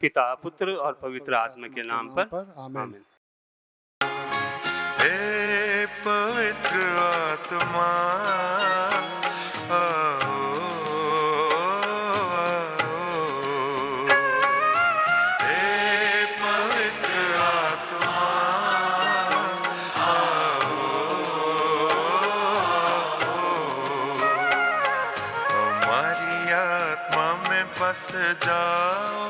पिता, पुत्र और पवित्र आत्मा के नाम पर आमीन। हे पवित्र आत्मा आओ, हे पवित्र आत्मा आओ, हमारी आत्मा में बस जाओ,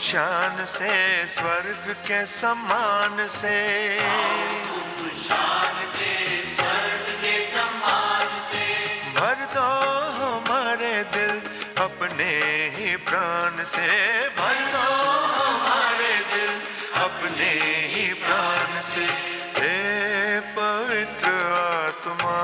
शान से स्वर्ग के समान से, शान से स्वर्ग के समान से भर दो हमारे दिल अपने ही प्राण से, भर दो हमारे दिल अपने ही प्राण से। हे पवित्र आत्मा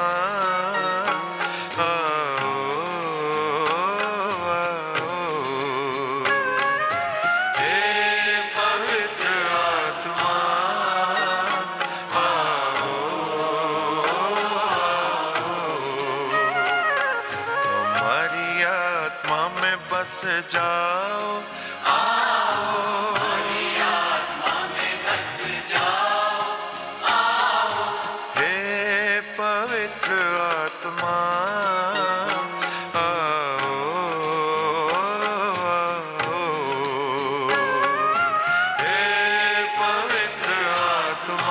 बस जाओ, आओ हमारी आत्मा में बस जाओ, आओ हे पवित्र आत्मा आओ, हे पवित्र आत्मा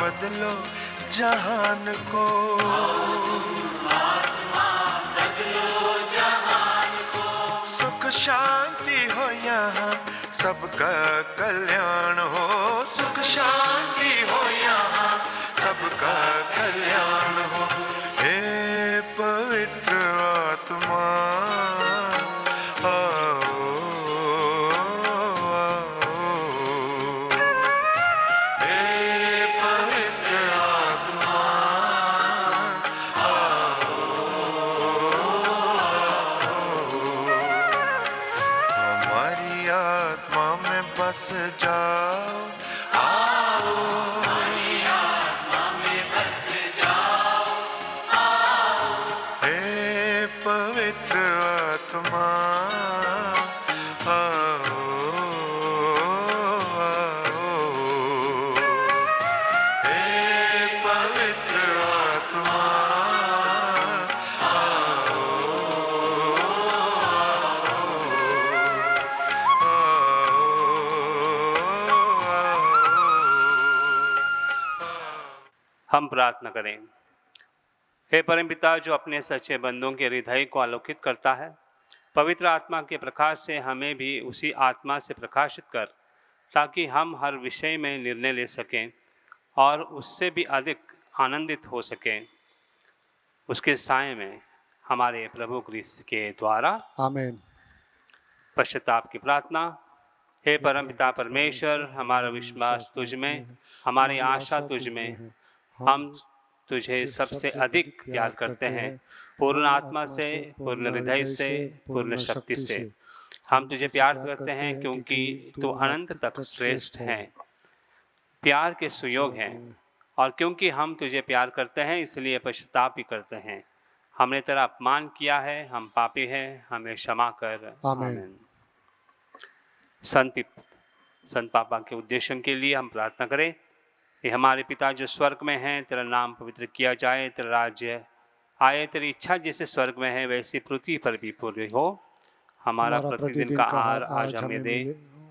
बदलो जहान को, आत्मा बदलो जहान को, सुख शांति हो यहाँ सबका कल्याण हो, सुख शांति हो यहाँ सबका कल्याण हो। हे पवित्र आत्मा बस जाओ, आओ हमारी आत्मा में बस जाओ, आओ हे पवित्र आत्मा आओ, हे पवित्र आत्मा हम प्रार्थना करें। हे परमपिता, जो अपने सच्चे बंदों के हृदय को आलोकित करता है, पवित्र आत्मा के प्रकाश से हमें भी उसी आत्मा से प्रकाशित कर, ताकि हम हर विषय में निर्णय ले सकें और उससे भी अधिक आनंदित हो सकें। उसके साए में हमारे प्रभु क्रिस्त के द्वारा आमीन। पश्चाताप की प्रार्थना। हे परमपिता परमेश्वर, हमारा विश्वास तुझ में, हमारी आशा तुझ में, हम तुझे सबसे अधिक प्यार करते हैं, पूर्ण आत्मा से, पूर्ण हृदय से, पूर्ण शक्ति से। हम तुझे प्यार करते हैं क्योंकि तू अनंत तक श्रेष्ठ है, प्यार के सुयोग हैं, और क्योंकि हम तुझे प्यार करते हैं इसलिए पश्चाताप भी करते हैं। हमने तेरा अपमान किया है, हम पापी हैं, हमें क्षमा कर। आमीन। आमीन। संत पापा के उद्देश्यों के लिए हम प्रार्थना करें। ये हमारे पिता जो स्वर्ग में हैं, तेरा नाम पवित्र किया जाए, तेरा राज्य आए, तेरी इच्छा जैसे स्वर्ग में है वैसी पृथ्वी पर भी पूरी हो। हमारा प्रतिदिन का आहार आज हमें दे,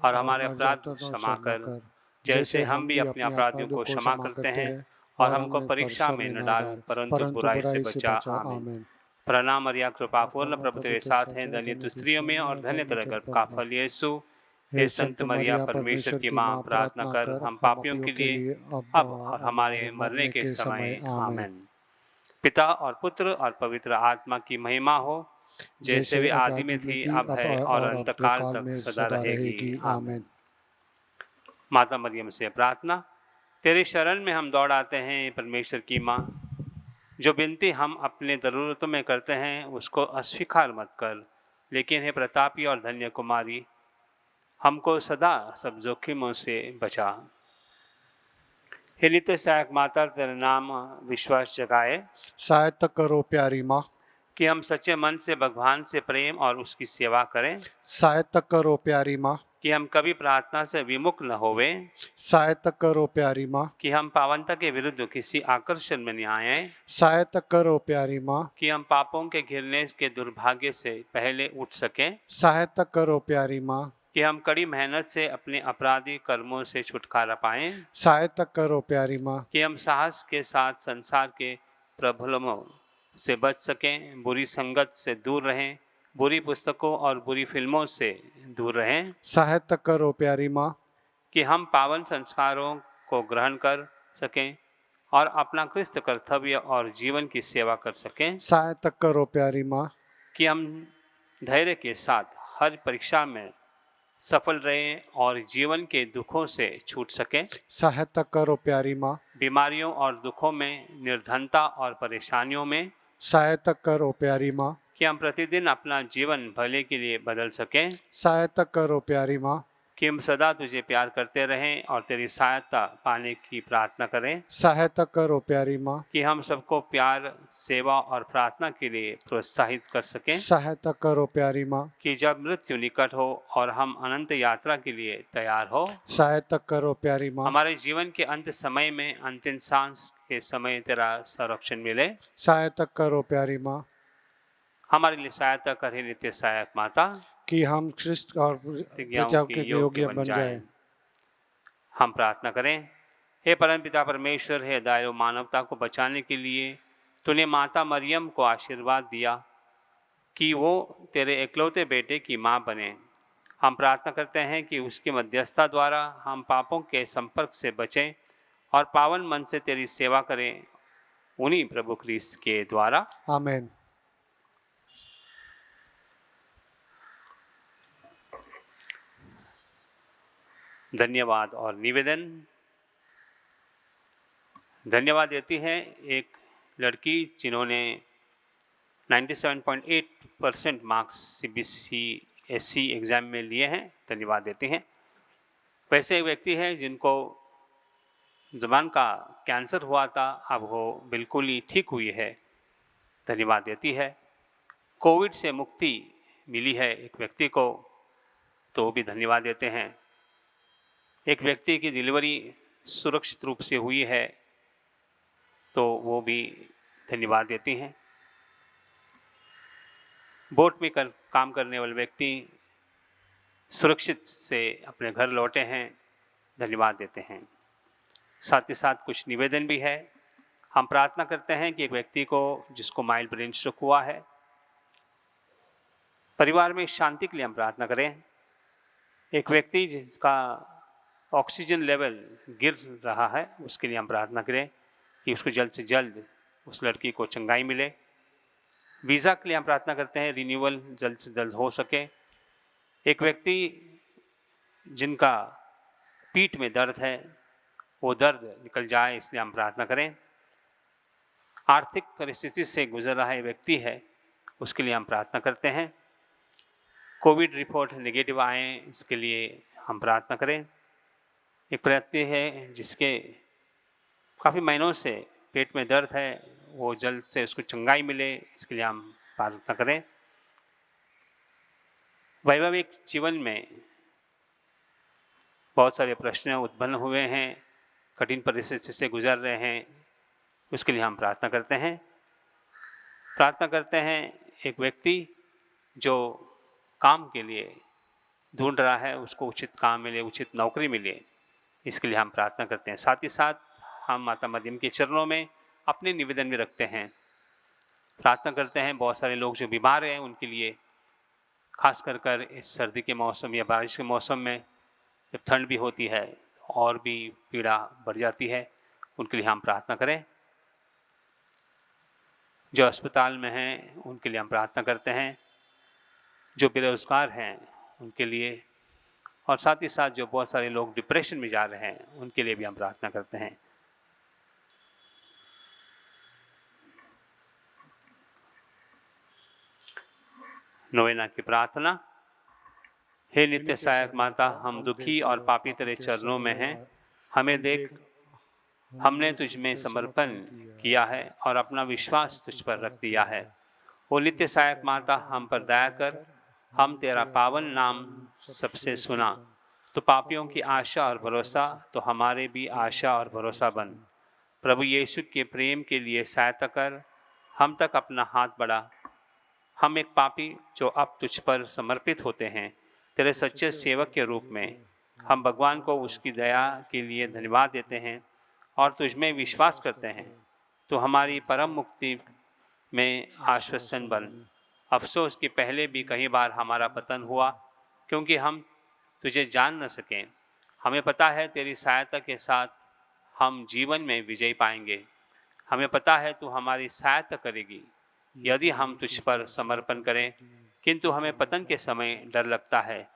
और हमारे अपराध क्षमा कर, जैसे हम भी अपने अपराधियों को क्षमा करते हैं, और हमको परीक्षा में न डाल, परंतु बुराई से बचा। आमीन। प्रणाम मरिया, कृपा पूर्ण, प्रभु तेरे साथ हैं, धन्य तू स्त्रियों में और धन्य तेरा गर्भ का फल यीशु। हे संत मरिया, परमेश्वर की माँ, प्रार्थना कर हम पापियों के लिए अब और हमारे मरने के समय। आमीन। पिता और पुत्र और पवित्र आत्मा की महिमा हो, जैसे वे आदि में थी, अब है और अंतकाल तक सदा रहेगी। आमीन। माता मरियम से प्रार्थना। तेरी शरण में हम दौड़ आते हैं परमेश्वर की माँ। जो विनती हम अपने ज़रूरतों में करते हैं उसको अस्वीकार मत कर, लेकिन हे प्रतापी और धन्य कुमारी, हमको सदा सब जोखिमों से बचा। हे नित्य सहायक माता, तेरा नाम विश्वास जगाए सहायता करो प्यारी माँ, कि हम सच्चे मन से भगवान से प्रेम और उसकी सेवा करें, सहायता करो प्यारी माँ, कि हम कभी प्रार्थना से विमुख न होवे, सहायता करो प्यारी माँ, कि हम पावनता के विरुद्ध किसी आकर्षण में न आए, सहायता करो प्यारी माँ, कि हम पापों के घिरने के दुर्भाग्य से पहले उठ सकें, सहायता करो प्यारी माँ, कि हम कड़ी मेहनत से अपने अपराधी कर्मों से छुटकारा पाएं, सहायता करो प्यारी माँ, कि हम साहस के साथ संसार के प्रबलमों से बच सकें, बुरी संगत से दूर रहें, बुरी पुस्तकों और बुरी फिल्मों से दूर रहें, सहायता करो प्यारी माँ, कि हम पावन संस्कारों को ग्रहण कर सकें और अपना क्रिस्त कर्तव्य और जीवन की सेवा कर सकें, सहायता करो प्यारी माँ, कि हम धैर्य के साथ हर परीक्षा में सफल रहें और जीवन के दुखों से छूट सकें, सहायता करो प्यारी माँ, बीमारियों और दुखों में, निर्धनता और परेशानियों में, सहायता करो प्यारी माँ, कि हम प्रतिदिन अपना जीवन भले के लिए बदल सकें, सहायता करो प्यारी माँ, कि हम सदा तुझे प्यार करते रहें और तेरी सहायता पाने की प्रार्थना करें, सहायता करो प्यारी माँ, कि हम सबको प्यार, सेवा और प्रार्थना के लिए प्रोत्साहित कर सकें, सहायता करो प्यारी माँ, कि जब मृत्यु निकट हो और हम अनंत यात्रा के लिए तैयार हो, सहायता करो प्यारी माँ, हमारे जीवन के अंत समय में अंतिम सांस के समय तेरा संरक्षण मिले, सहायता करो प्यारी माँ, हमारे लिए सहायता करे नित्य सहायक माता, कि हम ख्रिस्त और प्रतिज्ञाओं के योग्य बन जाएं। हम प्रार्थना करें। हे परमपिता परमेश्वर, हे दयालु मानवता को बचाने के लिए तूने माता मरियम को आशीर्वाद दिया कि वो तेरे एकलौते बेटे की माँ बने। हम प्रार्थना करते हैं कि उसकी मध्यस्थता द्वारा हम पापों के संपर्क से बचें और पावन मन से तेरी सेवा करें, उन्हीं प्रभु क्रिस्त के द्वारा। आमीन। धन्यवाद और निवेदन। धन्यवाद देती है एक लड़की जिन्होंने 97.8% मार्क्स CBSE एग्ज़ाम में लिए हैं, धन्यवाद देते हैं। वैसे एक व्यक्ति है जिनको ज़बान का कैंसर हुआ था, अब वो बिल्कुल ही ठीक हुई है, धन्यवाद देती है। कोविड से मुक्ति मिली है एक व्यक्ति को, तो वो भी धन्यवाद देते हैं। एक व्यक्ति की डिलीवरी सुरक्षित रूप से हुई है, तो वो भी धन्यवाद देती हैं। बोट में काम करने वाले व्यक्ति सुरक्षित से अपने घर लौटे हैं, धन्यवाद देते हैं। साथ ही साथ कुछ निवेदन भी है। हम प्रार्थना करते हैं कि एक व्यक्ति को जिसको माइल्ड ब्रेन स्ट्रोक हुआ है, परिवार में शांति के लिए हम प्रार्थना करें। एक व्यक्ति जिसका ऑक्सीजन लेवल गिर रहा है, उसके लिए हम प्रार्थना करें कि उसको जल्द से जल्द उस लड़की को चंगाई मिले। वीज़ा के लिए हम प्रार्थना करते हैं, रिन्यूअल जल्द से जल्द हो सके। एक व्यक्ति जिनका पीठ में दर्द है, वो दर्द निकल जाए, इसलिए हम प्रार्थना करें। आर्थिक परिस्थिति से गुजर रहा है व्यक्ति है, उसके लिए हम प्रार्थना करते हैं। कोविड रिपोर्ट नेगेटिव आए, इसके लिए हम प्रार्थना करें। एक व्यक्ति है जिसके काफ़ी महीनों से पेट में दर्द है, वो जल्द से उसको चंगाई मिले, इसके लिए हम प्रार्थना करें। वैवाहिक जीवन में बहुत सारे प्रश्न उत्पन्न हुए हैं, कठिन परिस्थिति से गुजर रहे हैं, उसके लिए हम प्रार्थना करते हैं। प्रार्थना करते हैं एक व्यक्ति जो काम के लिए ढूंढ रहा है, उसको उचित काम मिले, उचित नौकरी मिले, इसके लिए हम प्रार्थना करते हैं। साथ ही साथ हम माता मरियम के चरणों में अपने निवेदन भी रखते हैं, प्रार्थना करते हैं बहुत सारे लोग जो बीमार हैं उनके लिए, खास कर इस सर्दी के मौसम या बारिश के मौसम में जब ठंड भी होती है और भी पीड़ा बढ़ जाती है, उनके लिए हम प्रार्थना करें। जो अस्पताल में हैं उनके लिए हम प्रार्थना करते हैं, जो बेरोजगार हैं उनके लिए, और साथ ही साथ जो बहुत सारे लोग डिप्रेशन में जा रहे हैं उनके लिए भी हम प्रार्थना करते हैं। नोवेना की प्रार्थना। हे नित्य सहायक माता, हम दुखी और पापी तेरे चरणों में हैं। हमें देख, हमने तुझ में समर्पण किया है और अपना विश्वास तुझ पर रख दिया है। ओ नित्य सहायक माता, हम पर दया कर। हम तेरा पावन नाम सबसे सुना तो पापियों की आशा और भरोसा, तो हमारे भी आशा और भरोसा बन। प्रभु यीशु के प्रेम के लिए सहायता कर, हम तक अपना हाथ बढ़ा। हम एक पापी जो अब तुझ पर समर्पित होते हैं, तेरे सच्चे सेवक के रूप में हम भगवान को उसकी दया के लिए धन्यवाद देते हैं और तुझ में विश्वास करते हैं। तो हमारी परम मुक्ति में आश्वासन बन। अफसोस कि पहले भी कई बार हमारा पतन हुआ क्योंकि हम तुझे जान न सकें। हमें पता है तेरी सहायता के साथ हम जीवन में विजय पाएंगे। हमें पता है तू हमारी सहायता करेगी यदि हम तुझ पर समर्पण करें, किंतु हमें पतन के समय डर लगता है।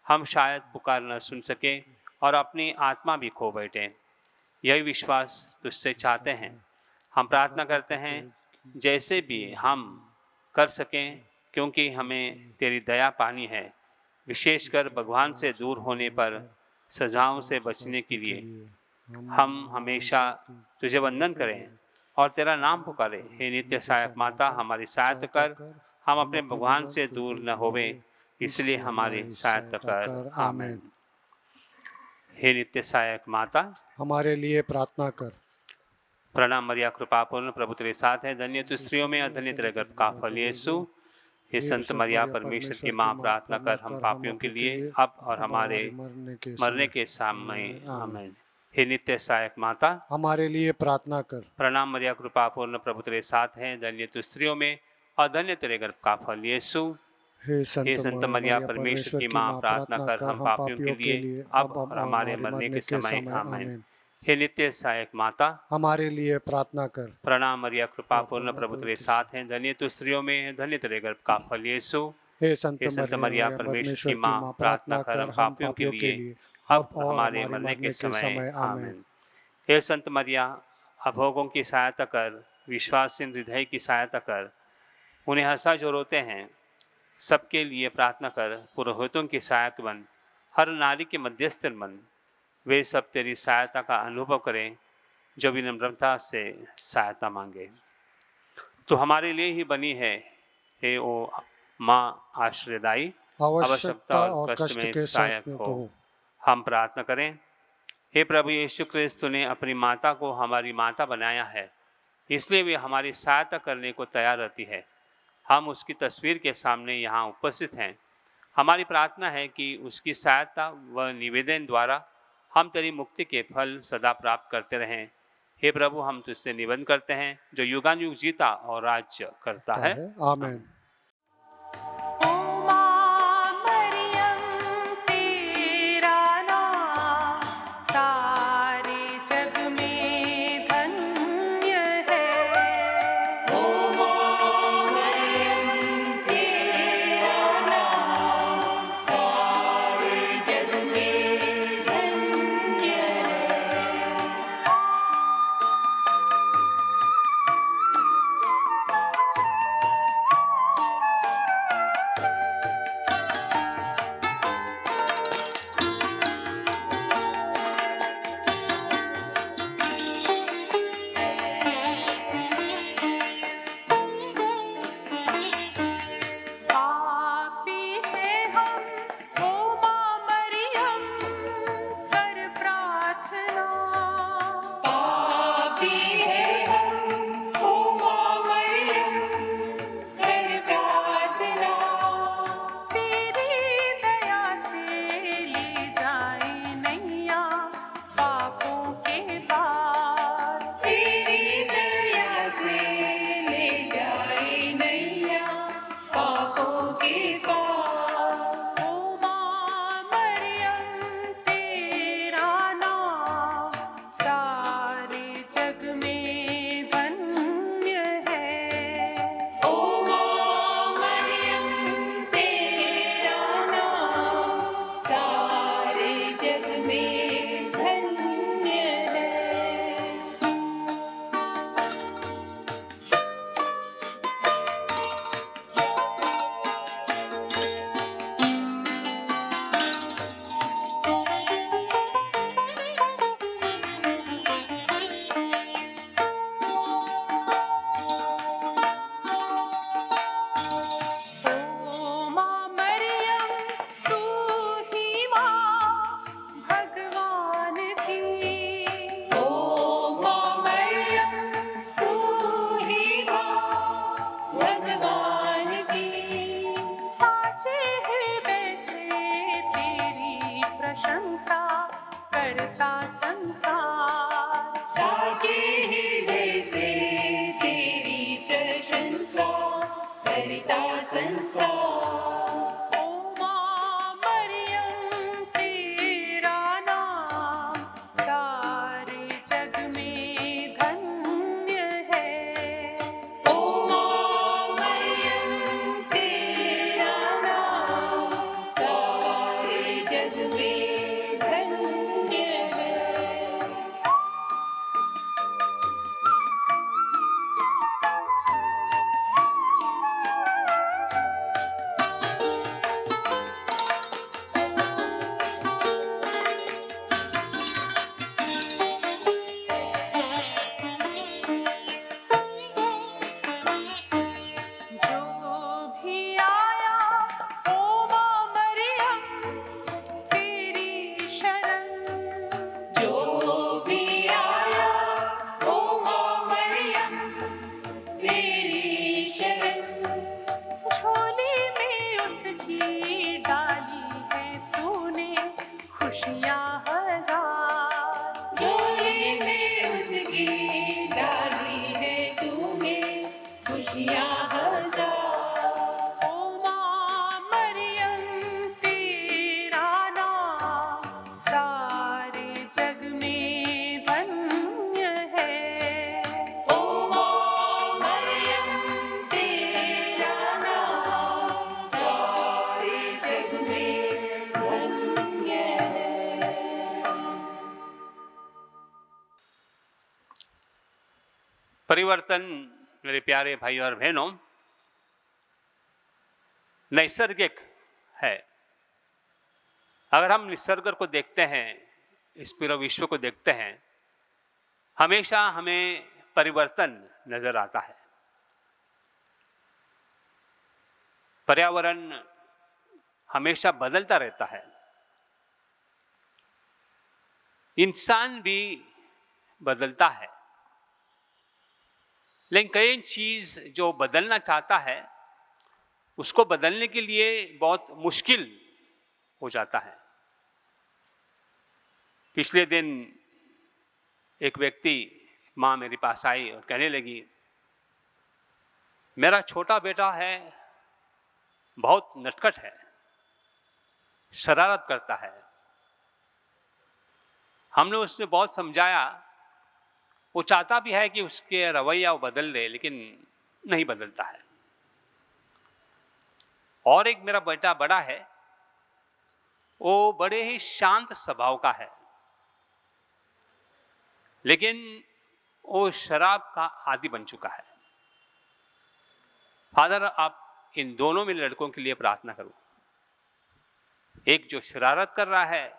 हम शायद पुकार न सुन सकें और अपनी आत्मा भी खो बैठें। यही विश्वास तुझसे चाहते हैं। हम प्रार्थना करते हैं जैसे भी हम कर सकें, क्योंकि हमें तेरी दया पानी है, विशेषकर भगवान से दूर होने पर सजाओं से बचने के लिए। हम हमेशा तुझे वंदन करें और तेरा नाम पुकारे। हे नित्य सहायक माता, हमारी सहायता कर। हम अपने भगवान से दूर न होवे, इसलिए हमारी सहायता कर। आमीन। हे नित्य सहायक माता, हमारे लिए प्रार्थना कर। प्रणाम मरिया, कृपा पूर्ण, प्रभु तेरे साथ है। धन्य तू स्त्रियों में और धन्य तेरे गर्भ का फल यीशु। हे संत मरिया, परमेश्वर की माँ, प्रार्थना कर हम पापियों के लिए, अब और हमारे मरने के समय। आमीन। हे नित्य सहायक माता, हमारे लिए प्रार्थना कर। प्रणाम मरिया, कृपा पूर्ण, प्रभु तेरे साथ है। धन्य तू स्त्रियों में और धन्य तेरे गर्भ का फल यीशु। हे संत मरिया, परमेश्वर की माँ, प्रार्थना कर हम पापियों के लिए, अब और हमारे मरने के समय। आमीन। हे नित्य सहायक माता, हमारे लिए प्रार्थना कर। प्रणाम मरिया, कृपा पूर्ण, प्रभु तेरे साथ हैं। धन्य तू स्त्रियों में, धन्य तेरे गर्भ का फल यीशु। हे हे संत मरिया, परमेश्वर की माँ, प्रार्थना कर हम पापियों के लिए, अब और हमारे मरने के समय। आमीन। हे संत मरिया, अभोगों की सहायता कर, विश्वासीन हृदय की सहायता कर, उन्हें हंसा जो रोते हैं, सबके लिए प्रार्थना कर। पुरोहितों की सहायक बन, हर नारी के मध्यस्थ बन। वे सब तेरी सहायता का अनुभव करें जो विनम्रता से सहायता मांगे। तो हमारे लिए ही बनी है हे ओ माँ आश्रयदायी, आवश्यकता और कष्ट में सहायक हो। हम प्रार्थना करें। हे प्रभु यीशु क्रिस्त, तूने अपनी माता को हमारी माता बनाया है, इसलिए वे हमारी सहायता करने को तैयार रहती है। हम उसकी तस्वीर के सामने यहाँ उपस्थित हैं। हमारी प्रार्थना है कि उसकी सहायता व निवेदन द्वारा हम तेरी मुक्ति के फल सदा प्राप्त करते रहें। हे प्रभु, हम तुझसे निवेदन करते हैं जो युगानुयुग जीता और राज्य करता है। आमीन। सा संसार। ओ माँ मरियम तेरा नाम सारे जग में धन्य है। ओ माँ मरियम तेरा नाम सारे जग में धन्य है। जो भी आया ओ माँ मरियम तेरी शरण। जो भी आया ओ माँ मरियम तेरी शरण। झोली में उसकी डाली है तूने खुशियाँ हजार। झोली में उसकी डाली है तूने खुशियाँ हजार। ओ माँ मरियम तेरा नाम सारे जग में धन्य है। ओ माँ मरियम तेरा नाम सारे जग में धन्य है। परिवर्तन मेरे प्यारे भाई और बहनों नैसर्गिक है। अगर हम निसर्ग को देखते हैं, इस पूरे विश्व को देखते हैं, हमेशा हमें परिवर्तन नजर आता है। पर्यावरण हमेशा बदलता रहता है। इंसान भी बदलता है, लेकिन कई चीज जो बदलना चाहता है उसको बदलने के लिए बहुत मुश्किल हो जाता है। पिछले दिन एक व्यक्ति माँ मेरे पास आई और कहने लगी, मेरा छोटा बेटा है, बहुत नटखट है, शरारत करता है। हमने उससे बहुत समझाया, वो चाहता भी है कि उसके रवैया वो बदल दे, लेकिन नहीं बदलता है। और एक मेरा बेटा बड़ा है, वो बड़े ही शांत स्वभाव का है, लेकिन वो शराब का आदी बन चुका है। फादर, आप इन दोनों में लड़कों के लिए प्रार्थना करो। एक जो शरारत कर रहा है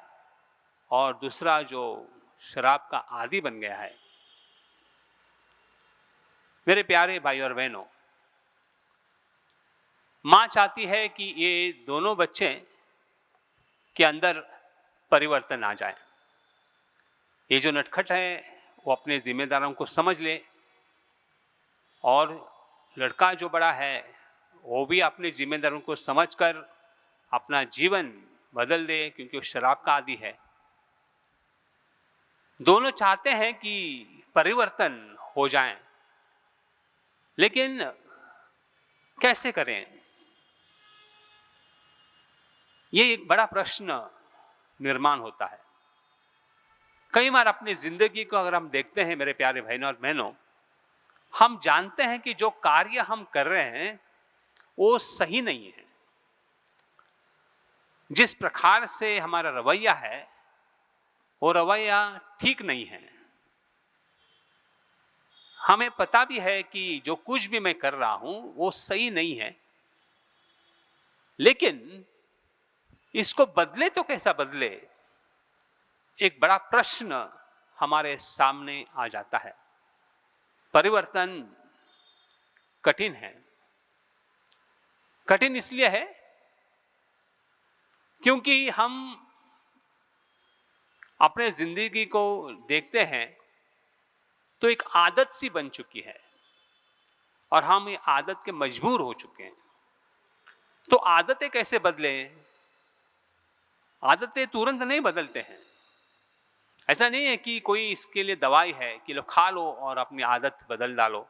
और दूसरा जो शराब का आदी बन गया है। मेरे प्यारे भाई और बहनों, मां चाहती है कि ये दोनों बच्चे के अंदर परिवर्तन आ जाए। ये जो नटखट है वो अपने जिम्मेदारों को समझ ले, और लड़का जो बड़ा है वो भी अपने जिम्मेदारों को समझकर अपना जीवन बदल दे, क्योंकि वो शराब का आदी है। दोनों चाहते हैं कि परिवर्तन हो जाए, लेकिन कैसे करें? ये एक बड़ा प्रश्न निर्माण होता है। कई बार अपनी जिंदगी को अगर हम देखते हैं मेरे प्यारे भाइयों और बहनों, हम जानते हैं कि जो कार्य हम कर रहे हैं वो सही नहीं है। जिस प्रकार से हमारा रवैया है वो रवैया ठीक नहीं है। हमें पता भी है कि जो कुछ भी मैं कर रहा हूं वो सही नहीं है, लेकिन इसको बदले तो कैसा बदले? एक बड़ा प्रश्न हमारे सामने आ जाता है। परिवर्तन कठिन है। कठिन इसलिए है क्योंकि हम अपने जिंदगी को देखते हैं तो एक आदत सी बन चुकी है और हम ये आदत के मजबूर हो चुके हैं। तो आदतें कैसे बदलें? आदतें तुरंत नहीं बदलते हैं। ऐसा नहीं है कि कोई इसके लिए दवाई है कि लो खा लो और अपनी आदत बदल डालो।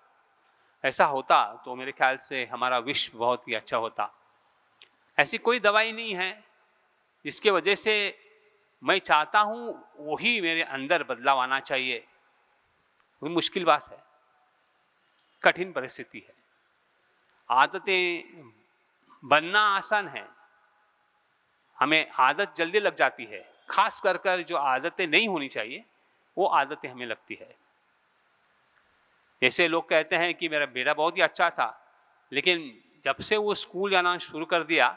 ऐसा होता तो मेरे ख्याल से हमारा विश्व बहुत ही अच्छा होता। ऐसी कोई दवाई नहीं है जिसके वजह से मैं चाहता हूँ वही मेरे अंदर बदलाव आना चाहिए। वो मुश्किल बात है, कठिन परिस्थिति है। आदतें बनना आसान है, हमें आदत जल्दी लग जाती है। खास कर जो आदतें नहीं होनी चाहिए वो आदतें हमें लगती है। जैसे लोग कहते हैं कि मेरा बेटा बहुत ही अच्छा था, लेकिन जब से वो स्कूल जाना शुरू कर दिया,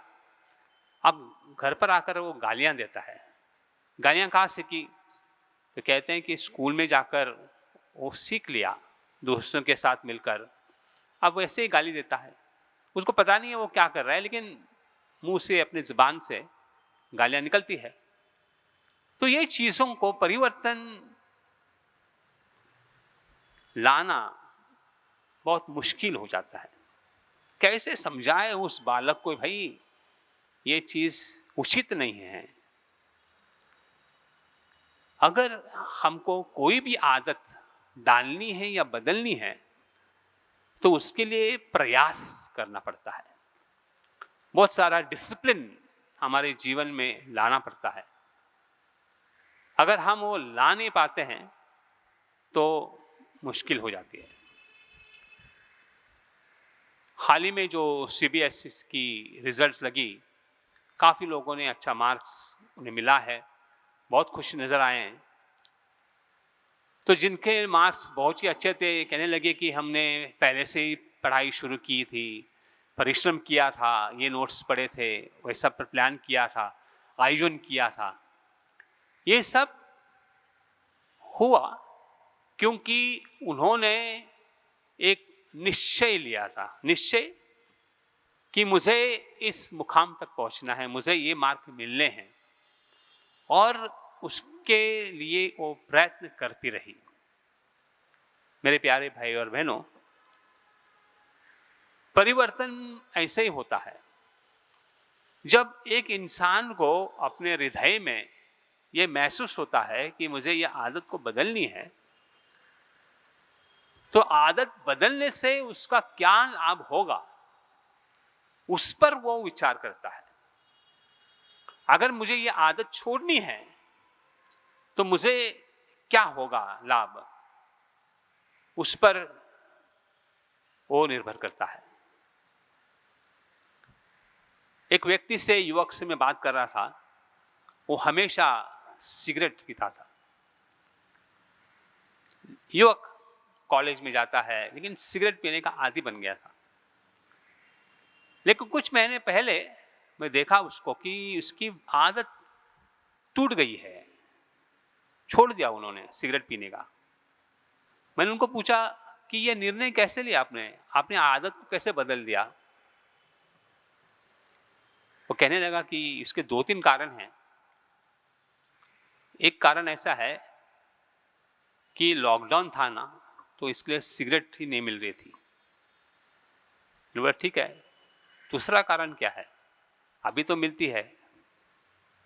अब घर पर आकर वो गालियां देता है। गालियां कहाँ सीखी? तो कहते हैं कि स्कूल में जाकर वो सीख लिया दोस्तों के साथ मिलकर, अब वैसे ही गाली देता है। उसको पता नहीं है वो क्या कर रहा है, लेकिन मुंह से अपनी जुबान से गालियां निकलती है। तो ये चीजों को परिवर्तन लाना बहुत मुश्किल हो जाता है। कैसे समझाए उस बालक को, भाई ये चीज उचित नहीं है। अगर हमको कोई भी आदत डालनी है या बदलनी है तो उसके लिए प्रयास करना पड़ता है, बहुत सारा डिसिप्लिन हमारे जीवन में लाना पड़ता है। अगर हम वो ला नहीं पाते हैं तो मुश्किल हो जाती है। हाल ही में जो सीबीएसई की रिजल्ट्स लगी, काफ़ी लोगों ने अच्छा मार्क्स उन्हें मिला है, बहुत खुश नज़र आए हैं। तो जिनके मार्क्स बहुत ही अच्छे थे, कहने लगे कि हमने पहले से ही पढ़ाई शुरू की थी, परिश्रम किया था, ये नोट्स पढ़े थे, वैसा पर प्लान किया था, आयोजन किया था। ये सब हुआ क्योंकि उन्होंने एक निश्चय लिया था, निश्चय कि मुझे इस मुकाम तक पहुंचना है, मुझे ये मार्क मिलने हैं, और उसके लिए वो प्रयत्न करती रही। मेरे प्यारे भाई और बहनों, परिवर्तन ऐसे ही होता है। जब एक इंसान को अपने हृदय में ये महसूस होता है कि मुझे ये आदत को बदलनी है, तो आदत बदलने से उसका क्या लाभ होगा उस पर वो विचार करता है। अगर मुझे ये आदत छोड़नी है तो मुझे क्या होगा लाभ, उस पर वो निर्भर करता है। एक व्यक्ति से, युवक से मैं बात कर रहा था, वो हमेशा सिगरेट पीता था। युवक कॉलेज में जाता है लेकिन सिगरेट पीने का आदी बन गया था। लेकिन कुछ महीने पहले मैं देखा उसको कि उसकी आदत टूट गई है, छोड़ दिया उन्होंने सिगरेट पीने का। मैंने उनको पूछा कि यह निर्णय कैसे लिया आपने आदत को कैसे बदल दिया? वो कहने लगा कि इसके 2-3 कारण हैं। एक कारण ऐसा है कि लॉकडाउन था ना, तो इसलिए सिगरेट ही नहीं मिल रही थी। ठीक है, दूसरा कारण क्या है? अभी तो मिलती है।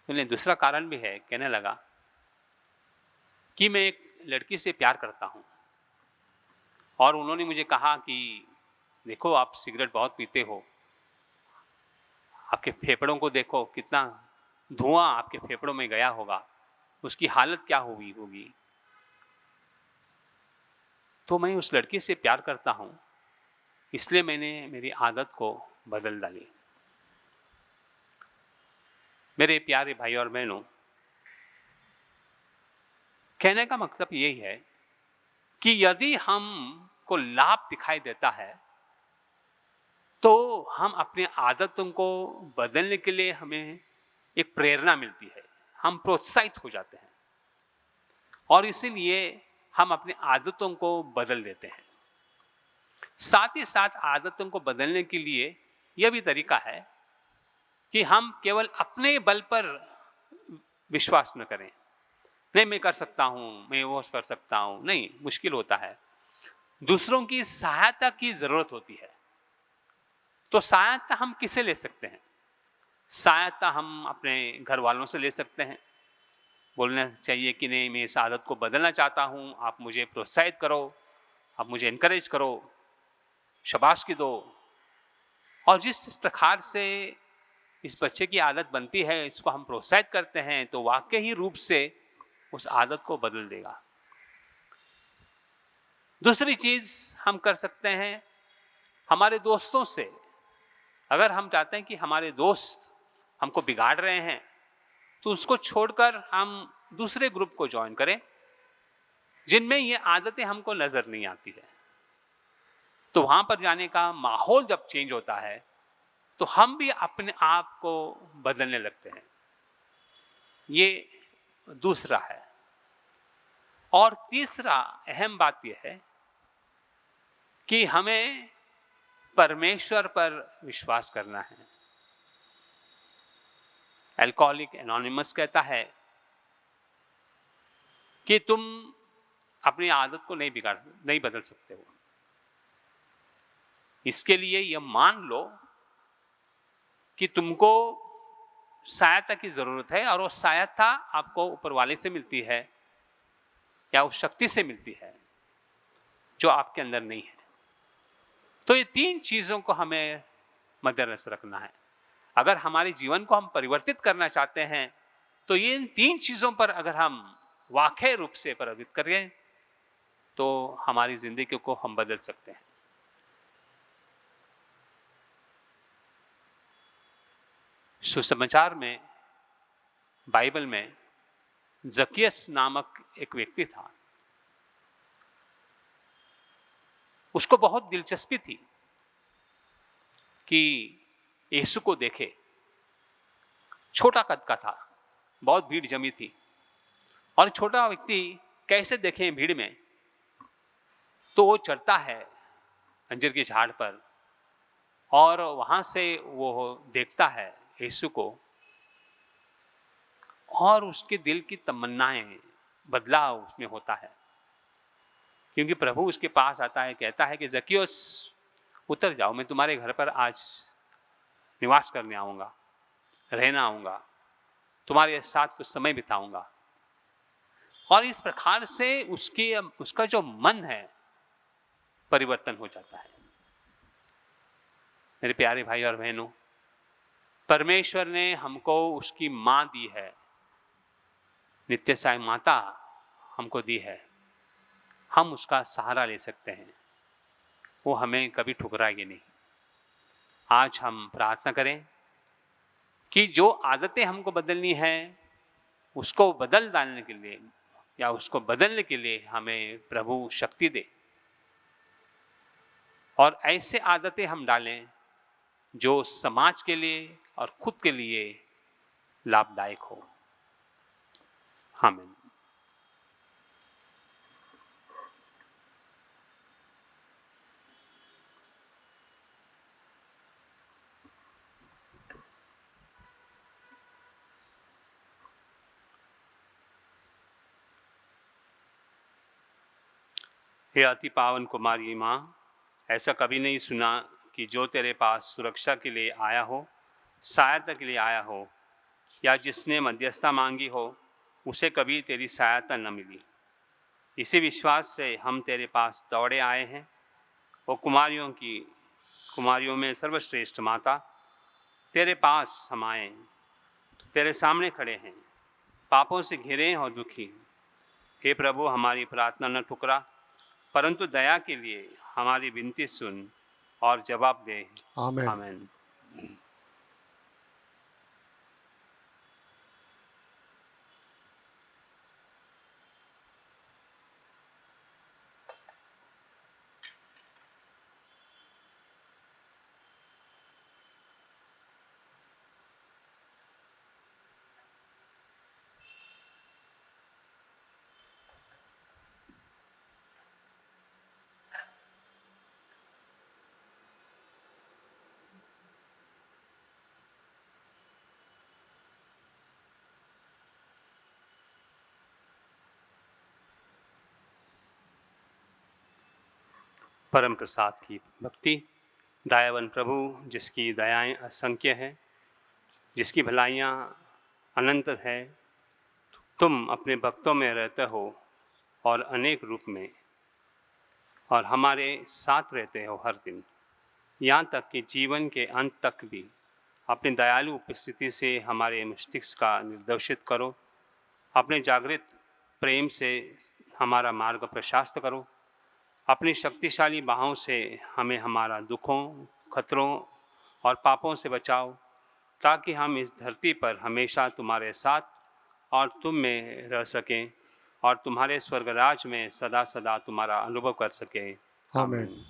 नहीं, दूसरा कारण भी है। कहने लगा कि मैं एक लड़की से प्यार करता हूं और उन्होंने मुझे कहा कि देखो, आप सिगरेट बहुत पीते हो, आपके फेफड़ों को देखो, कितना धुआं आपके फेफड़ों में गया होगा, उसकी हालत क्या हुई होगी। तो मैं उस लड़की से प्यार करता हूं, इसलिए मैंने मेरी आदत को बदल डाली। मेरे प्यारे भाई और बहनों, कहने का मतलब यही है कि यदि हमको लाभ दिखाई देता है तो हम अपनी आदतों को बदलने के लिए हमें एक प्रेरणा मिलती है, हम प्रोत्साहित हो जाते हैं और इसीलिए हम अपनी आदतों को बदल देते हैं। साथ ही साथ आदतों को बदलने के लिए यह भी तरीका है कि हम केवल अपने बल पर विश्वास न करें। नहीं, मैं कर सकता हूं, मैं वो कर सकता हूं, नहीं, मुश्किल होता है। दूसरों की सहायता की जरूरत होती है। तो सहायता हम किसे ले सकते हैं? सहायता हम अपने घर वालों से ले सकते हैं। बोलना चाहिए कि नहीं, मैं इस आदत को बदलना चाहता हूं, आप मुझे प्रोत्साहित करो, आप मुझे एनकरेज करो। शाबाशी दो। और जिस प्रकार से इस बच्चे की आदत बनती है, इसको हम प्रोत्साहित करते हैं, तो वाकई रूप से उस आदत को बदल देगा। दूसरी चीज हम कर सकते हैं, हमारे दोस्तों से, अगर हम चाहते हैं कि हमारे दोस्त हमको बिगाड़ रहे हैं, तो उसको छोड़कर हम दूसरे ग्रुप को ज्वाइन करें जिनमें ये आदतें हमको नजर नहीं आती है। तो वहां पर जाने का माहौल जब चेंज होता है, तो हम भी अपने आप को बदलने लगते हैं। ये दूसरा है। और तीसरा अहम बात यह है कि हमें परमेश्वर पर विश्वास करना है। अल्कोहलिक एनोनिमस कहता है कि तुम अपनी आदत को नहीं बदल सकते हो। इसके लिए यह मान लो कि तुमको सहायता की जरूरत है, और वो सहायता आपको ऊपर वाले से मिलती है या उस शक्ति से मिलती है जो आपके अंदर नहीं है। तो ये तीन चीजों को हमें मद्देनजर रखना है। अगर हमारे जीवन को हम परिवर्तित करना चाहते हैं, तो ये इन तीन चीजों पर अगर हम वाकई रूप से परिवर्तित करें, तो हमारी जिंदगी को हम बदल सकते हैं। सुसमाचार में, बाइबल में, जकियस नामक एक व्यक्ति था। उसको बहुत दिलचस्पी थी कि यीशु को देखे। छोटा कद का था, बहुत भीड़ जमी थी, और छोटा व्यक्ति कैसे देखे भीड़ में। तो वो चढ़ता है अंजीर के झाड़ पर, और वहां से वो देखता है यीशु को, और उसके दिल की तमन्नाएं, बदलाव उसमें होता है। क्योंकि प्रभु उसके पास आता है, कहता है कि जकियस उतर जाओ, मैं तुम्हारे घर पर आज निवास करने आऊंगा, रहना आऊंगा, तुम्हारे साथ कुछ समय बिताऊंगा। और इस प्रकार से उसका जो मन है परिवर्तन हो जाता है। मेरे प्यारे भाई और बहनों, परमेश्वर ने हमको उसकी मां दी है, नित्य साई माता हमको दी है। हम उसका सहारा ले सकते हैं, वो हमें कभी ठुकराएगी नहीं। आज हम प्रार्थना करें कि जो आदतें हमको बदलनी है, उसको बदल डालने के लिए या उसको बदलने के लिए हमें प्रभु शक्ति दे, और ऐसे आदतें हम डालें जो समाज के लिए और खुद के लिए लाभदायक हो। आमीन। हे अति पावन कुमारी माँ, ऐसा कभी नहीं सुना कि जो तेरे पास सुरक्षा के लिए आया हो, सहायता के लिए आया हो, या जिसने मध्यस्थता मांगी हो, उसे कभी तेरी सहायता न मिली। इसी विश्वास से हम तेरे पास दौड़े आए हैं। वो कुमारियों में सर्वश्रेष्ठ माता, तेरे पास हम आए, तेरे सामने खड़े हैं, पापों से घिरे और दुखी। हे प्रभु, हमारी प्रार्थना न ठुकरा, परंतु दया के लिए हमारी विनती सुन और जवाब दे। आमीन। आमीन। परम प्रसाद की भक्ति। दयावान प्रभु, जिसकी दयाएं असंख्य हैं, जिसकी भलाइयाँ अनंत है, तुम अपने भक्तों में रहते हो और अनेक रूप में, और हमारे साथ रहते हो हर दिन। यहाँ तक कि जीवन के अंत तक भी अपनी दयालु उपस्थिति से हमारे मस्तिष्क का निर्दोषित करो। अपने जागृत प्रेम से हमारा मार्ग प्रशस्त करो। अपनी शक्तिशाली बाहों से हमें हमारा दुखों, खतरों और पापों से बचाओ, ताकि हम इस धरती पर हमेशा तुम्हारे साथ और तुम में रह सकें और तुम्हारे स्वर्गराज में सदा सदा तुम्हारा अनुभव कर सकें। आमीन।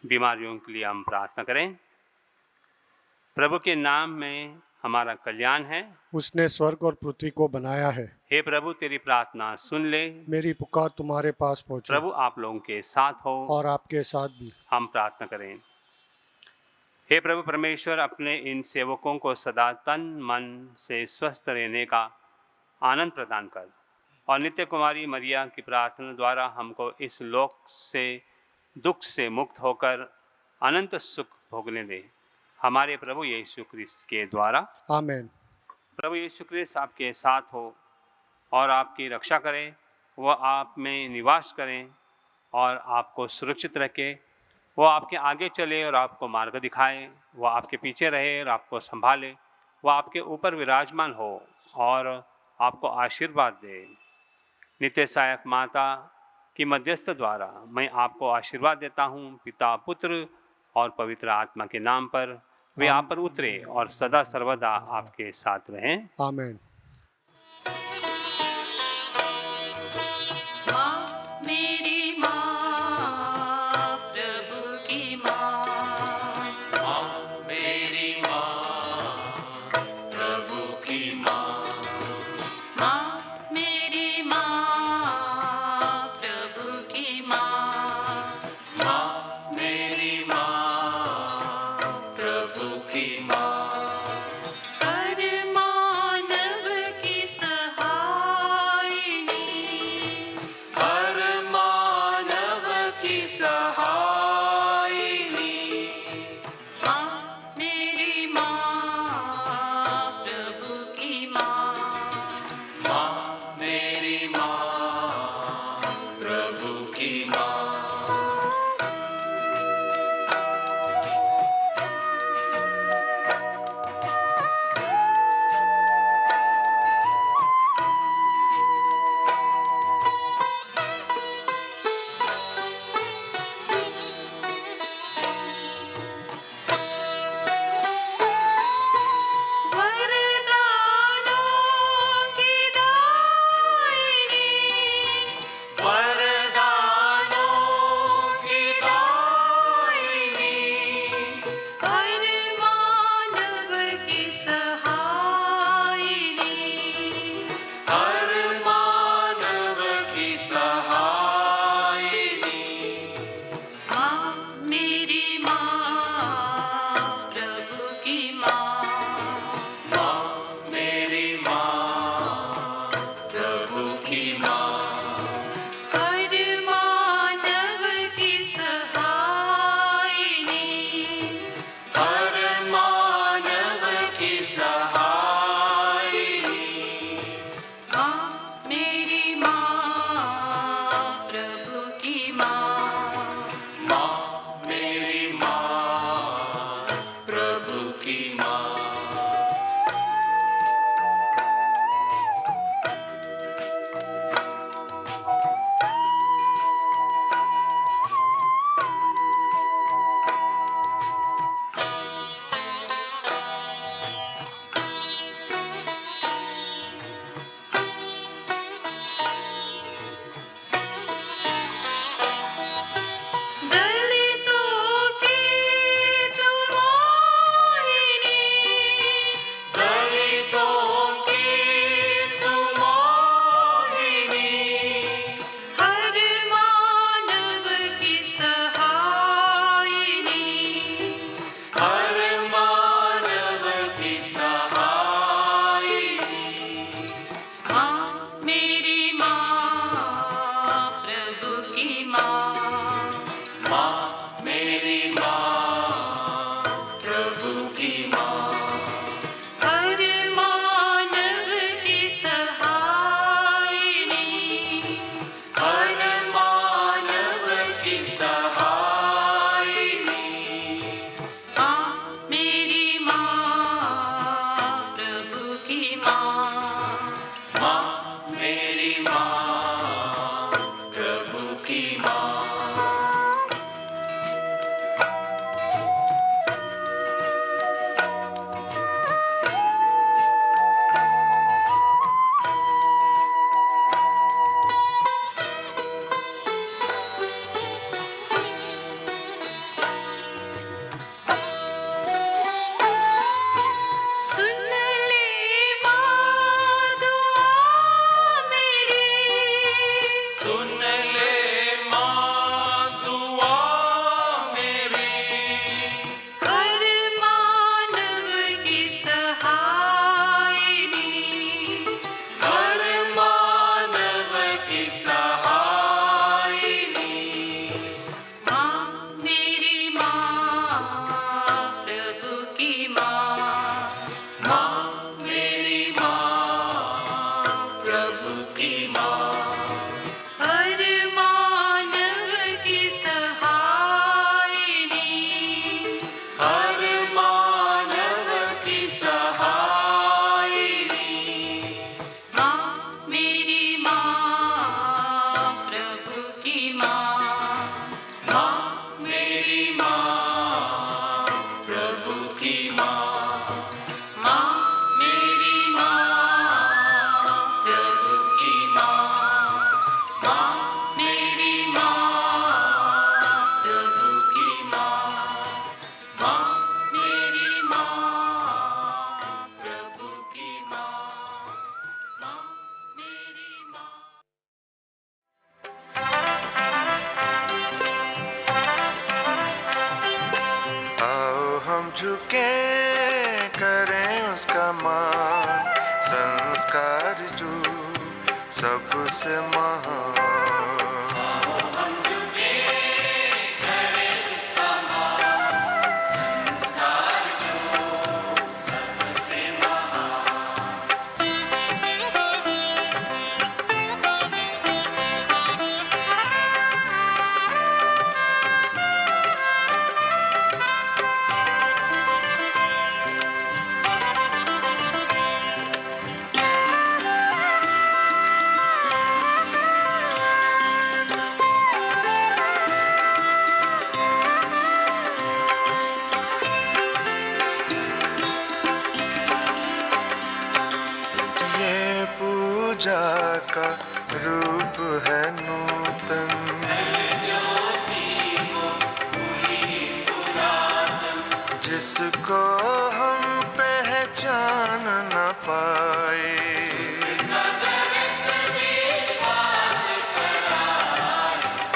बीमारियों के लिए हम प्रार्थना करें। प्रभु के नाम में हमारा कल्याण है। उसने स्वर्ग और पृथ्वी को बनाया है। हे प्रभु, तेरी प्रार्थना सुन ले। मेरी पुकार तुम्हारे पास पहुंचे। प्रभु आप लोगों के साथ हो और आपके साथ भी। हम प्रार्थना करें। हे प्रभु परमेश्वर, अपने इन सेवकों को सदा तन मन से स्वस्थ रहने का आनंद प्रदान कर और नित्य कुमारी मरिया की प्रार्थना द्वारा हमको इस लोक से दुख से मुक्त होकर अनंत सुख भोगने दे। हमारे प्रभु यीशु क्रिस्त के द्वारा। आमीन। प्रभु यीशु क्रिस्त आपके साथ हो और आपकी रक्षा करें, वह आप में निवास करें और आपको सुरक्षित रखे। वो आपके आगे चले और आपको मार्ग दिखाए, वह आपके पीछे रहे और आपको संभाले। वह आपके ऊपर विराजमान हो और आपको आशीर्वाद दे। नित्य सहायक माता की मध्यस्थ द्वारा मैं आपको आशीर्वाद देता हूँ। पिता, पुत्र और पवित्र आत्मा के नाम पर वे आप पर उतरे और सदा सर्वदा आपके साथ रहें। आमीन। माँ मेरी माँ, प्रभु की माँ। माँ मेरी माँ, प्रभु की माँ। माँ मेरी माँ, प्रभु की माँ। माँ मेरी माँ, प्रभु की माँ। हर मानव की सहायिनी। हर मानव की सहायिनी। माँ मेरी माँ, प्रभु की माँ। माँ मेरी माँ, प्रभु की माँ। वरदानों की दायिनी। वरदानों की दायिनी। हर मानव की सहायिनी। हर मानव की सहायिनी। माँ मेरी माँ, प्रभु की माँ। माँ मेरी माँ, प्रभु की माँ। हर मानव की सहायिनी। हर मानव की सहायिनी। माँ मेरी माँ, प्रभु की माँ। माँ मेरी माँ, प्रभु की माँ। दलितों की तुम मोहिनी। दलितों की तुम मोहिनी। हर मानव की सहायिनी। हर मानव की सहायिनी। माँ मेरी माँ, प्रभु की माँ। माँ मेरी माँ, प्रभु की माँ। हर मानव की सहायिनी। हर मानव की सहायिनी। झुके करें उसका मान, संस्कार जो सबसे महान। पूजा का रूप है नूतन, जिसको हम पहचान न पाए।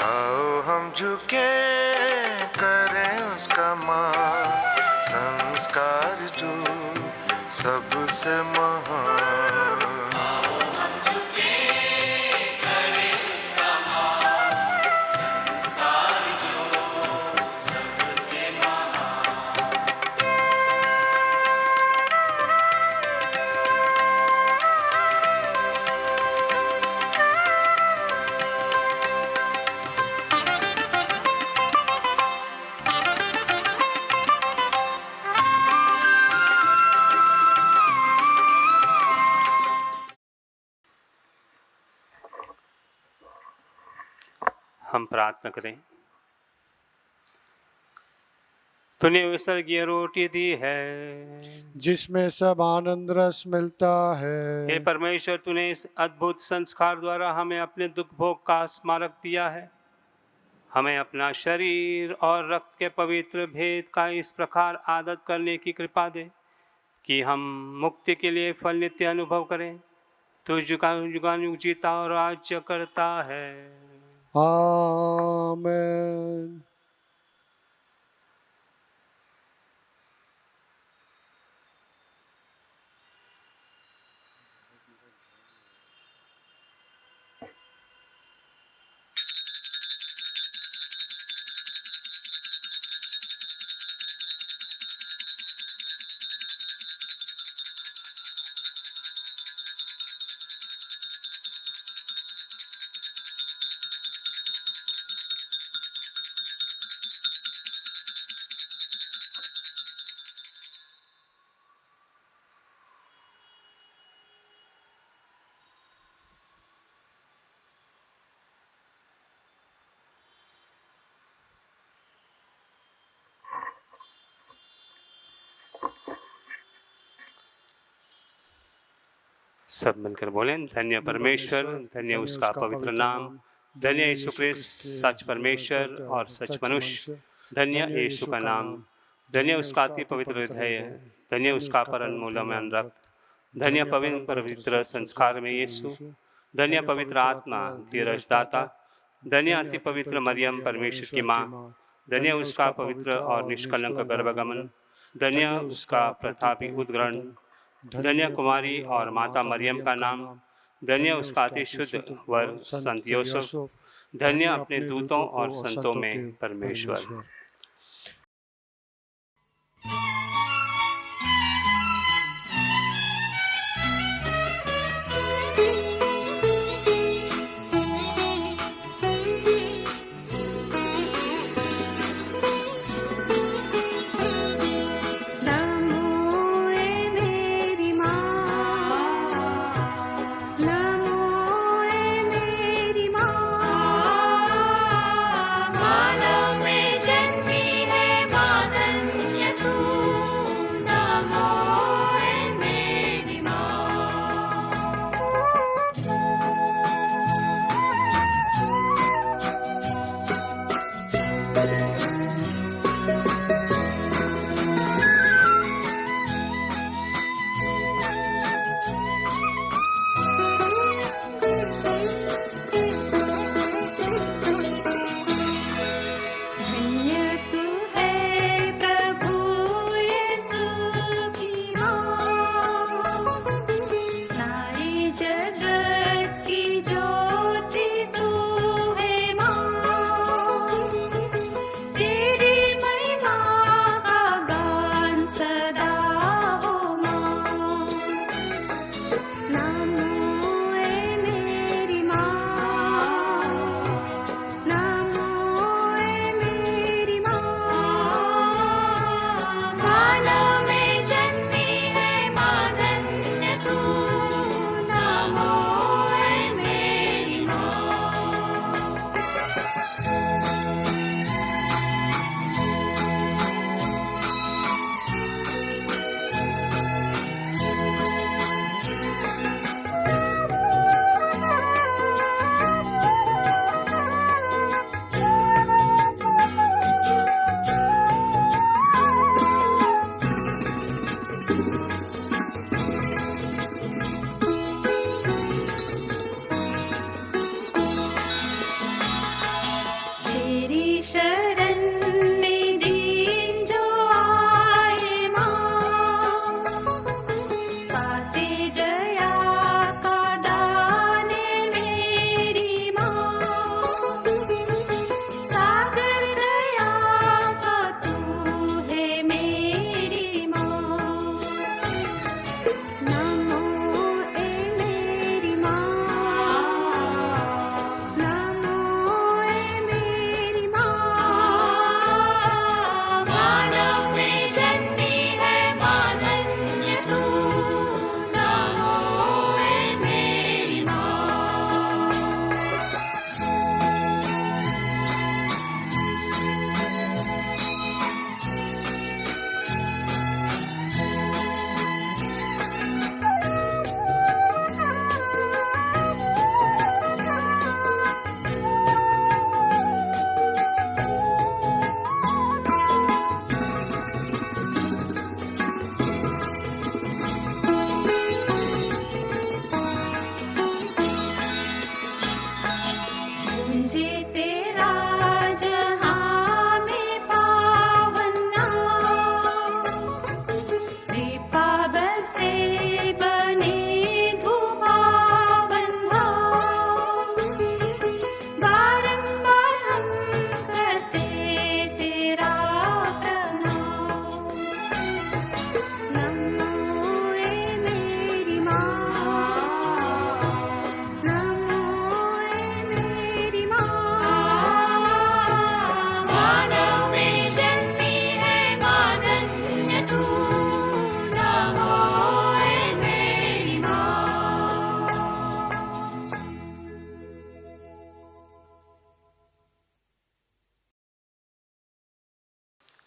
आओ हम झुके करें उसका मान, संस्कार जो सबसे महान। हम प्रार्थना करें। तूने स्वर्गीय रोटी दी है, जिसमें सब आनंद रस मिलता है। हे परमेश्वर, तूने इस अद्भुत संस्कार द्वारा हमें अपने दुख भोग का स्मारक दिया है। हमें अपना शरीर और रक्त के पवित्र भेद का इस प्रकार आदत करने की कृपा दे कि हम मुक्ति के लिए फल नित्य अनुभव करें। तू युगानुयुग जीता और राज्य करता है। आमेन। सब मिलकर बोलें, धन्य परमेश्वर, धन्य उसका पवित्र नाम, धन्य यीशु क्रिस्त सच परमेश्वर और सच मनुष्य, धन्य यीशु का नाम, धन्य उसका अति पवित्र हृदय, धन्य उसका परम मूल्यवान रक्त, धन्य पवित्र संस्कार में यीशु, धन्य पवित्र आत्मा धीरजदाता, धन्य अति पवित्र मरियम परमेश्वर की माँ, धन्य उसका पवित्र और निष्कलंक गर्भगमन, धन्य उसका प्रतापी उद्ग्रहण, धन्य कुमारी और माता मरियम का नाम, धन्य उसका अति शुद्ध वर संत यूसुफ, धन्य अपने दूतों और संतों में परमेश्वर। मानव में जन्म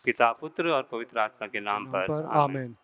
पिता पुत्र और पवित्र आत्मा के नाम पर पर आमीन। आमीन।